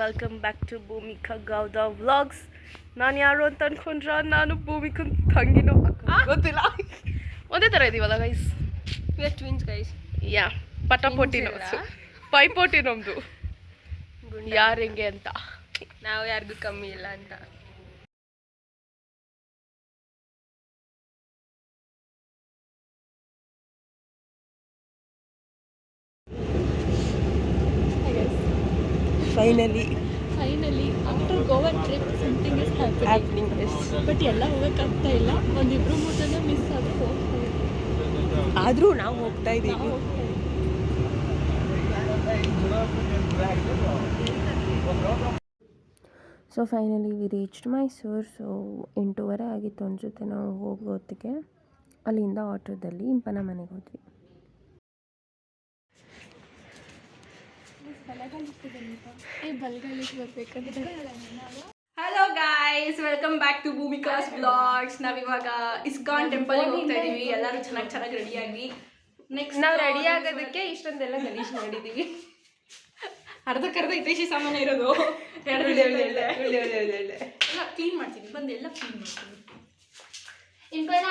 Welcome back to Bhoomika Gowda vlogs. ನಾನು ಯಾರು ಅಂತ ಅನ್ಕೊಂಡ್ರ, ನಾನು ಭೂಮಿಕನ್ ತಂಗಿನೋ ಗೊತ್ತಿಲ್ಲ. ಒಂದೇ ಥರ ಇದೀವಲ್ಲ ಗೈಸ್, ಟ್ವಿನ್ಸ್ ಗೈಸ್. ಯಾ ಪಟಾಪೋಟಿ ಪೈಪೋಟಿ ನಮ್ದು, ಯಾರು ಹೆಂಗೆ ಅಂತ. ನಾವು ಯಾರಿಗೂ ಕಮ್ಮಿ ಇಲ್ಲ ಅಂತ. Finally after Goa trip something is happening. But ಎಲ್ಲ ಹೋಗೋಕ್ಕಾಗ್ತಾ ಇಲ್ಲ. ಒಂದಿಬ್ರು ಮೂರು ಜನ ಮಿಸ್ ಆದರೆ ಹೋಗ್ತಾ ಇದ್ದೀವಿ. ಆದರೂ ನಾವು ಹೋಗ್ತಾ ಇದ್ದೀವಿ. So finally we reached Mysuru. So 8:30 ಆಗಿತ್ತು ಅನ್ಸುತ್ತೆ ನಾವು ಹೋಗೋತ್ತಿಗೆ. ಅಲ್ಲಿಂದ ಆಟೋದಲ್ಲಿ ಇಂಪನ ಮನೆಗೆ ಹೋದ್ವಿ. Hello guys, welcome back to Bhoomika's vlogs. ನಾವಿವಾಗ ಇಸ್ಕಾನ್ ಟೆಂಪಲ್ಗೆ ಹೋಗ್ತಾ ಇದೀವಿ. ಎಲ್ಲರೂ ಚೆನ್ನಾಗಿ ರೆಡಿಯಾಗಿ. ನೆಕ್ಸ್ಟ್ ನಾವು ರೆಡಿ ಆಗೋದಕ್ಕೆ ಇಷ್ಟೊಂದೆಲ್ಲ ಗಲೀಜ್ ಮಾಡಿದ್ದೀವಿ. ಅರ್ಧಕ್ಕರ್ಧ ಇತೇಶಿ ಸಾಮಾನು ಇರೋದು. ಎಲ್ಲ ಕ್ಲೀನ್ ಮಾಡ್ತೀನಿ, ಬಂದು ಎಲ್ಲ ಕ್ಲೀನ್ ಮಾಡ್ತೀನಿ.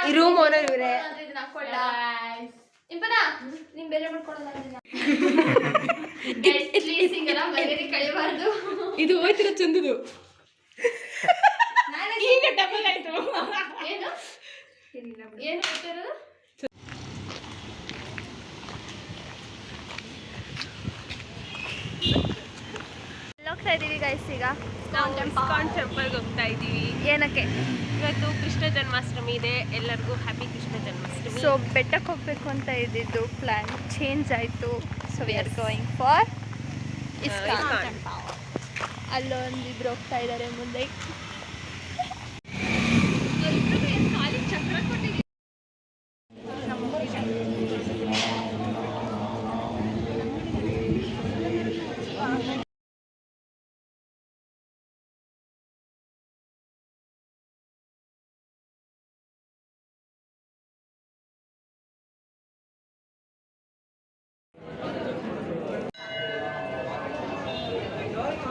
ಈ ರೂಮ್ ಓನರ್ ಇವರೇ. ಇದು ಹೋಯ್ತಿರೋ ಚಂದದು. ಈಗ ಡಬಲ್ ಆಯ್ತು. ಏನು ಹೋಗ್ತಾ ಇದೀವಿ ಗೈಸ್. ಈಗ ಇಸ್ಕಾನ್ ಟೆಂಪಲ್ಗೆ ಹೋಗ್ತಾ ಇದೀವಿ. ಏನಕ್ಕೆ? ಇವತ್ತು ಕೃಷ್ಣ ಜನ್ಮಾಷ್ಟಮಿ ಇದೆ. ಎಲ್ಲರಿಗೂ ಹ್ಯಾಪಿ ಕೃಷ್ಣ ಜನ್ಮಾಷ್ಟಮಿ. ಸೊ ಬೆಟ್ಟಕ್ಕೆ ಹೋಗ್ಬೇಕು ಅಂತ ಇದ್ದಿದ್ದು ಪ್ಲ್ಯಾನ್ ಚೇಂಜ್ ಆಯಿತು. So we are going for ISKCON. ಅಲ್ಲೊಂದಿಬ್ರು ಹೋಗ್ತಾ ಇದ್ದಾರೆ ಮುಂದೆ.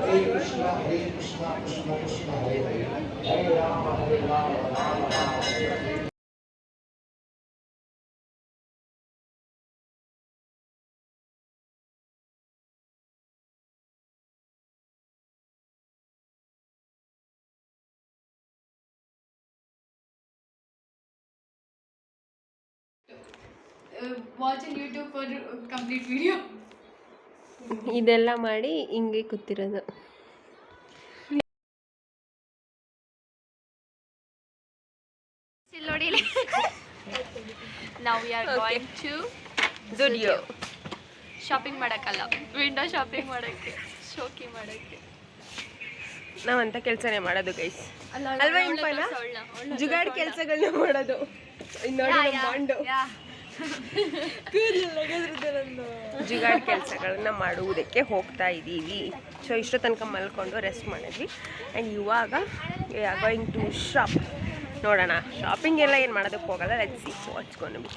Hare Krishna, Krishna Krishna, Hare Hare, Hare Rama, Rama Rama, Hare Hare. Watching YouTube for complete video. ಇದೆಲ್ಲ ಮಾಡಿ ಹಿಂಗೆ ಕೂತಿರೋದು. ನೋಡಿ, ನಾವು we are going to Zudio. Shopping ಮಾಡೋಕ್ಕಲ್ಲ, ವಿಂಡೋ ಶಾಪಿಂಗ್ ಮಾಡೋಕ್ಕೆ, ಶೋಕಿ ಮಾಡೋಕ್ಕೆ. ನಾವಂತ ಕೆಲಸನೇ ಮಾಡೋದು ಗೈಸ್, ಅಲ್ವಾ? ಇಂಪನ ಜುಗಾಡ್ ಕೆಲಸಗಳನ್ನ ಮಾಡೋದು. ನೋಡಿ ಮಾಂಡು ಜುಗಾಡ್ ಕೆಲಸಗಳನ್ನ ಮಾಡುವುದಕ್ಕೆ ಹೋಗ್ತಾ ಇದ್ದೀವಿ. ಸೊ ಇಷ್ಟೋ ತನಕ ಮಲ್ಕೊಂಡು ರೆಸ್ಟ್ ಮಾಡಿದ್ವಿ. ಆ್ಯಂಡ್ ಇವಾಗ we are going to shop. ನೋಡೋಣ, ಶಾಪಿಂಗ್ ಎಲ್ಲ ಏನು ಮಾಡೋದಕ್ಕೆ ಹೋಗಲ್ಲ. Let's see what's gonna be.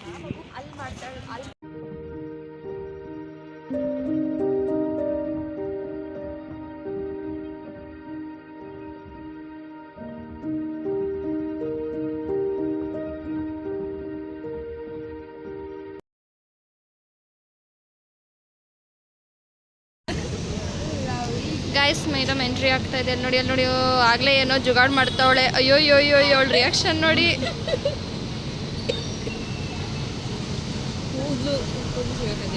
Guys, madam entry ಆಗ್ತಾ ಇದೆ. ನೋಡಿ, ಅಲ್ಲಿ ನೋಡಿ, ಆಗಲೇ ಏನೋ ಜುಗಾಡ್ ಮಾಡ್ತಾವಳೆ. ಅಯ್ಯೋ ಅಯ್ಯೋ ಅಯ್ಯೋ ಅವಳ ರಿಯಾಕ್ಷನ್ ನೋಡಿ.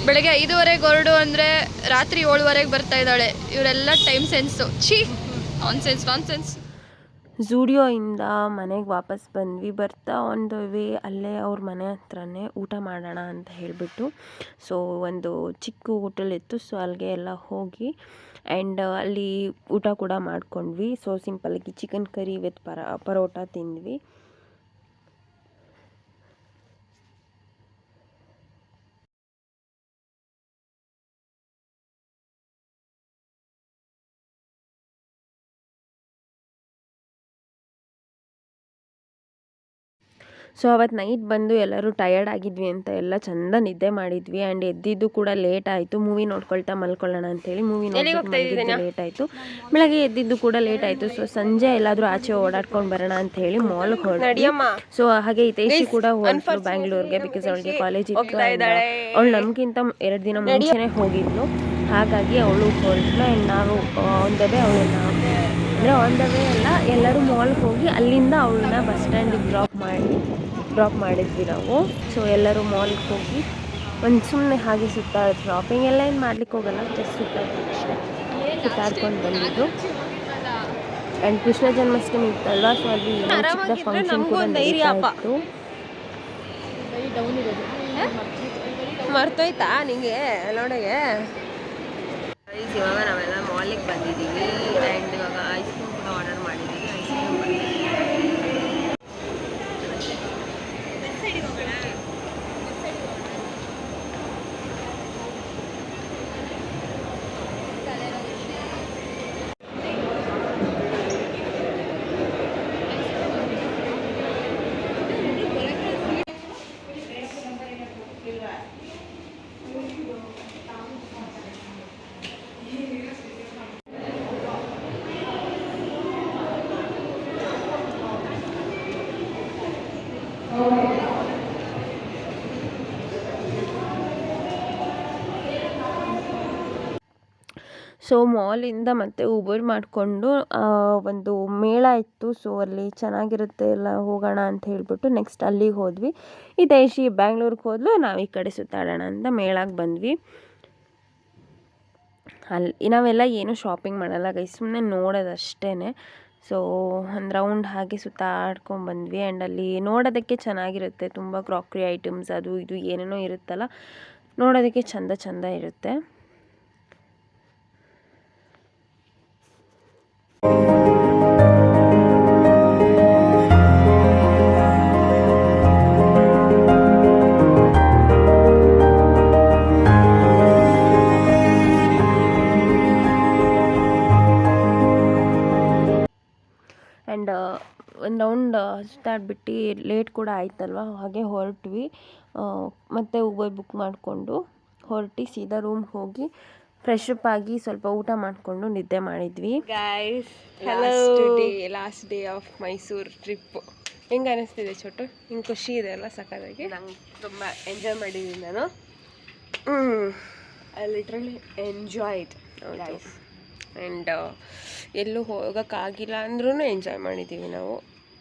ಬೆಳಗ್ಗೆ 5:30 ಹೊರಡು ಅಂದರೆ ರಾತ್ರಿ 7:30 ಬರ್ತಾ ಇದ್ದಾಳೆ. ಇವರೆಲ್ಲ ಟೈಮ್ ಸೆನ್ಸು. ಛೀ, ನಾನ್ಸೆನ್ಸ್. ಝೂಡಿಯೋಯಿಂದ ಮನೆಗೆ ವಾಪಸ್ ಬಂದ್ವಿ. ಬರ್ತಾ ಆನ್ ದ ವೇ ಅಲ್ಲೇ ಅವ್ರ ಮನೆ ಹತ್ರನೇ ಊಟ ಮಾಡೋಣ ಅಂತ ಹೇಳಿಬಿಟ್ಟು, ಸೊ ಒಂದು ಚಿಕ್ಕ ಹೋಟೆಲ್ ಇತ್ತು. ಸೊ ಅಲ್ಲಿಗೆ ಎಲ್ಲ ಹೋಗಿ ಆ್ಯಂಡ್ ಅಲ್ಲಿ ಊಟ ಕೂಡ ಮಾಡ್ಕೊಂಡ್ವಿ. ಸೊ ಸಿಂಪಲ್ಲಾಗಿ ಚಿಕನ್ ಕರಿ ವಿತ್ ಪರೋಟ ತಿಂದ್ವಿ. ಸೊ ಅವತ್ತು ನೈಟ್ ಬಂದು ಎಲ್ಲರೂ ಟಯರ್ಡ್ ಆಗಿದ್ವಿ ಅಂತ ಎಲ್ಲ ಚಂದ ನಿದ್ದೆ ಮಾಡಿದ್ವಿ. ಆ್ಯಂಡ್ ಎದ್ದಿದ್ದು ಕೂಡ ಲೇಟ್ ಆಯಿತು. ಮೂವಿ ನೋಡ್ಕೊಳ್ತಾ ಮಲ್ಕೊಳ್ಳೋಣ ಅಂತೇಳಿ ಮೂವಿ ನೋಡ್ಬಿಟ್ಟು ಲೇಟ್ ಆಯಿತು. ಬೆಳಗ್ಗೆ ಎದ್ದಿದ್ದು ಕೂಡ ಲೇಟ್ ಆಯಿತು. ಸೊ ಸಂಜೆ ಎಲ್ಲಾದರೂ ಆಚೆ ಓಡಾಡ್ಕೊಂಡು ಬರೋಣ ಅಂತ ಹೇಳಿ ಮಾಲ್ಗೆ ಹೊರಟ್ವಿ. ಸೊ ಹಾಗೆ ಹಿತೈಷಿ ಕೂಡ ಹೊರಟು ಬ್ಯಾಂಗ್ಳೂರ್ಗೆ, ಬಿಕಾಸ್ ಅವಳಿಗೆ ಕಾಲೇಜ್ ಇತ್ತು. ಅವಳು ನಮಗಿಂತ 2 ದಿನ ಮುಂಚೆನೇ ಹೋಗಿದ್ಲು. ಹಾಗಾಗಿ ಅವಳು ಹೊರಟ್ಲು. ಆ್ಯಂಡ್ ನಾವು ಆನ್ ದ ವೇ ಅವಳನ್ನ ಅಂದರೆ ಆನ್ ದ ವೇ ಎಲ್ಲ ಎಲ್ಲರೂ ಮಾಲ್ಗೆ ಹೋಗಿ ಅಲ್ಲಿಂದ ಅವಳನ್ನ ಬಸ್ ಸ್ಟ್ಯಾಂಡಿಗೆ ಡ್ರಾಪ್ ಮಾಡಿದ್ವಿ ನಾವು. ಸೊ ಎಲ್ಲರೂ ಮಾಲ್ಗೆ ಹೋಗಿ ಒಂದು ಸುಮ್ಮನೆ ಹಾಗೆ ಶಾಪಿಂಗ್ ಎಲ್ಲ ಏನು ಮಾಡ್ಲಿಕ್ಕೆ ಹೋಗಲ್ಲ, ಜಸ್ಟ್ ಸುತ್ತಾಡ್ಕೊಂಡು ಬಂದಿದ್ದು. ಆ್ಯಂಡ್ ಕೃಷ್ಣ ಜನ್ಮಾಷ್ಟಮಿ ಇತ್ತಲ್ವಾ, ಸೊ ಅಲ್ಲಿ ಚಿಕ್ಕ ಫಂಕ್ಷನ್ ಕೂಡ ನಡೀತಾ ಇತ್ತು. ಮರ್ತೋಯ್ತಾ ನಿಂಗೆ ನೋಡಿಗೆ? ಇವಾಗ ನಾವೆಲ್ಲ ಮಾಲಿಗೆ ಬಂದಿದ್ದೀವಿ. ಆ್ಯಂಡ್ ಇವಾಗ ಐಸ್ ಕ್ರೀಮ್ ಕೂಡ ಆರ್ಡರ್ ಮಾಡಿದ್ದೀವಿ. ಐಸ್ ಕ್ರೀಮ್ ಬಂದಿದ್ದೀವಿ. ಸೊ ಮಾಲಿಂದ ಮತ್ತೆ ಉಬರ್ ಮಾಡಿಕೊಂಡು ಒಂದು ಮೇಳ ಇತ್ತು. ಸೊ ಅಲ್ಲಿ ಚೆನ್ನಾಗಿರುತ್ತೆ ಎಲ್ಲ, ಹೋಗೋಣ ಅಂತ ಹೇಳಿಬಿಟ್ಟು ನೆಕ್ಸ್ಟ್ ಅಲ್ಲಿಗೆ ಹೋದ್ವಿ. ಹಿತೈಷಿ ಬ್ಯಾಂಗ್ಳೂರಿಗೆ ಹೋದ್ಲು, ನಾವು ಈ ಕಡೆ ಸುತ್ತಾಡೋಣ ಅಂತ ಮೇಳಕ್ಕೆ ಬಂದ್ವಿ. ಅಲ್ಲಿ ನಾವೆಲ್ಲ ಏನೂ ಶಾಪಿಂಗ್ ಮಾಡಲ್ಲ ಗೈಸ್, ಸುಮ್ಮನೆ ನೋಡೋದಷ್ಟೇ. ಸೊ ಒಂದು ರೌಂಡ್ ಹಾಗೆ ಸುತ್ತಾಡ್ಕೊಂಡ್ಬಂದ್ವಿ. ಆ್ಯಂಡ್ ಅಲ್ಲಿ ನೋಡೋದಕ್ಕೆ ಚೆನ್ನಾಗಿರುತ್ತೆ, ತುಂಬ ಕ್ರಾಕ್ರಿ ಐಟಮ್ಸ್ ಅದು ಇದು ಏನೇನೋ ಇರುತ್ತಲ್ಲ, ನೋಡೋದಕ್ಕೆ ಚಂದ ಇರುತ್ತೆ. ಆ್ಯಂಡ್ ಒಂದು ರೌಂಡ್ ಸುತ್ತಾಡ್ಬಿಟ್ಟು ಲೇಟ್ ಕೂಡ ಆಯ್ತಲ್ವ, ಹಾಗೆ ಹೊರಟ್ವಿ. ಮತ್ತೆ ಉಬರ್ ಬುಕ್ ಮಾಡಿಕೊಂಡು ಹೊರಟು ಸೀದಾ ರೂಮ್ಗೆ ಹೋಗಿ ಫ್ರೆಶ್ ಅಪ್ ಆಗಿ ಸ್ವಲ್ಪ ಊಟ ಮಾಡಿಕೊಂಡು ನಿದ್ದೆ ಮಾಡಿದ್ವಿ. Guys, last day of Mysuru trip ಹೆಂಗೆ ಅನಿಸ್ತಿದೆ ಚೋಟು? ಹಿಂಗೆ ಖುಷಿ ಇದೆ ಅಲ್ಲ ಸಕ್ಕತ್ತಾಗಿ? ನಂಗೆ ತುಂಬ ಎಂಜಾಯ್ ಮಾಡಿದ್ದೀನಿ ನಾನು. I literally enjoyed guys. And ಎಲ್ಲೂ ಹೋಗೋಕ್ಕಾಗಿಲ್ಲ ಅಂದ್ರೂ ಎಂಜಾಯ್ ಮಾಡಿದ್ದೀವಿ ನಾವು.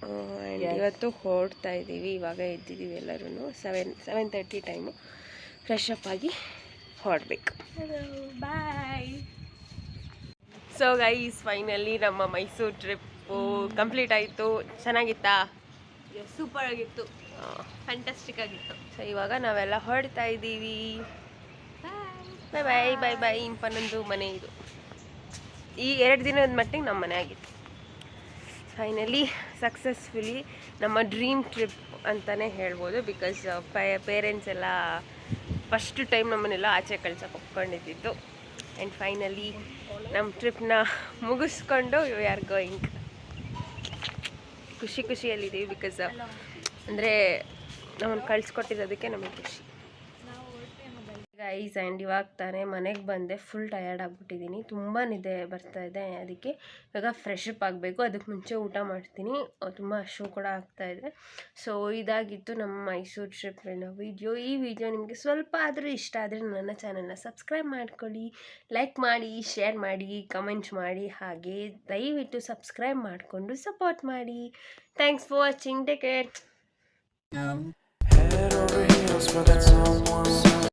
ಆ್ಯಂಡ್ ಇವತ್ತು ಹೊರಡ್ತಾ ಇದ್ದೀವಿ. ಇವಾಗ ಎದ್ದಿದ್ದೀವಿ ಎಲ್ಲರೂ. 7:30 ಟೈಮು. ಫ್ರೆಶ್ ಅಪ್ ಆಗಿ ಹೊರಡ್ಬೇಕು. ಬಾಯ್. ಸೊ ಗೈಸ್, ಫೈನಲಿ ನಮ್ಮ ಮೈಸೂರು ಟ್ರಿಪ್ಪು ಕಂಪ್ಲೀಟ್ ಆಯಿತು. ಚೆನ್ನಾಗಿತ್ತಾ? ಸೂಪರ್ ಆಗಿತ್ತು, ಫ್ಯಾಂಟಾಸ್ಟಿಕ್ ಆಗಿತ್ತು. ಸೊ ಇವಾಗ ನಾವೆಲ್ಲ ಹೊರಡ್ತಾ ಇದ್ದೀವಿ. ಬಾಯ್ ಬಾಯ್ ಬಾಯ್. ಇಂಪನೊಂದು ಮನೆ ಇದು. ಈ 2 ದಿನದ ಮಟ್ಟಿಗೆ ನಮ್ಮ ಮನೆ ಆಗಿತ್ತು. ಫೈನಲಿ ಸಕ್ಸಸ್ಫುಲಿ ನಮ್ಮ ಡ್ರೀಮ್ ಟ್ರಿಪ್ ಅಂತಲೇ ಹೇಳ್ಬೋದು. ಬಿಕಾಸ್ ಪೇರೆಂಟ್ಸ್ ಎಲ್ಲ ಫಸ್ಟ್ ಟೈಮ್ ನಮ್ಮನ್ನೆಲ್ಲ ಆಚೆ ಕಳ್ಸೋಕೆ ಒಪ್ಕೊಂಡಿದ್ದು. ಆ್ಯಂಡ್ ಫೈನಲಿ ನಮ್ಮ ಟ್ರಿಪ್ನ ಮುಗಿಸ್ಕೊಂಡು ವಿ ಆರ್ ಗೋಯಿಂಗ್. ಖುಷಿಯಲ್ಲಿದ್ದೀವಿ. ಬಿಕಾಸ್ ಅಂದರೆ ನಮ್ಮನ್ನು ಕಳಿಸ್ಕೊಟ್ಟಿರೋದಕ್ಕೆ ನಮಗೆ ಖುಷಿ ಗೈಸ್. ಆ್ಯಂಡ್ ಇವಾಗ ತಾನೇ ಮನೆಗೆ ಬಂದೆ. ಫುಲ್ ಟಯರ್ಡ್ ಆಗಿಬಿಟ್ಟಿದ್ದೀನಿ, ತುಂಬ ನಿದ್ದೆ ಬರ್ತಾಯಿದೆ. ಅದಕ್ಕೆ ಇವಾಗ ಫ್ರೆಶ್ ಅಪ್ ಆಗಬೇಕು. ಅದಕ್ಕೆ ಮುಂಚೆ ಊಟ ಮಾಡ್ತೀನಿ. ತುಂಬ ಹಸಿವು ಕೂಡ ಆಗ್ತಾಯಿದೆ. ಸೊ ಇದಾಗಿತ್ತು ನಮ್ಮ ಮೈಸೂರು ಟ್ರಿಪ್ಪಿನ ವಿಡಿಯೋ. ಈ ವಿಡಿಯೋ ನಿಮಗೆ ಸ್ವಲ್ಪ ಆದರೂ ಇಷ್ಟ ಆದರೆ ನನ್ನ ಚಾನಲ್ನ ಸಬ್ಸ್ಕ್ರೈಬ್ ಮಾಡ್ಕೊಳ್ಳಿ, ಲೈಕ್ ಮಾಡಿ, ಶೇರ್ ಮಾಡಿ, ಕಮೆಂಟ್ಸ್ ಮಾಡಿ. ಹಾಗೆ ದಯವಿಟ್ಟು ಸಬ್ಸ್ಕ್ರೈಬ್ ಮಾಡಿಕೊಂಡು ಸಪೋರ್ಟ್ ಮಾಡಿ. Thanks for watching. Take care.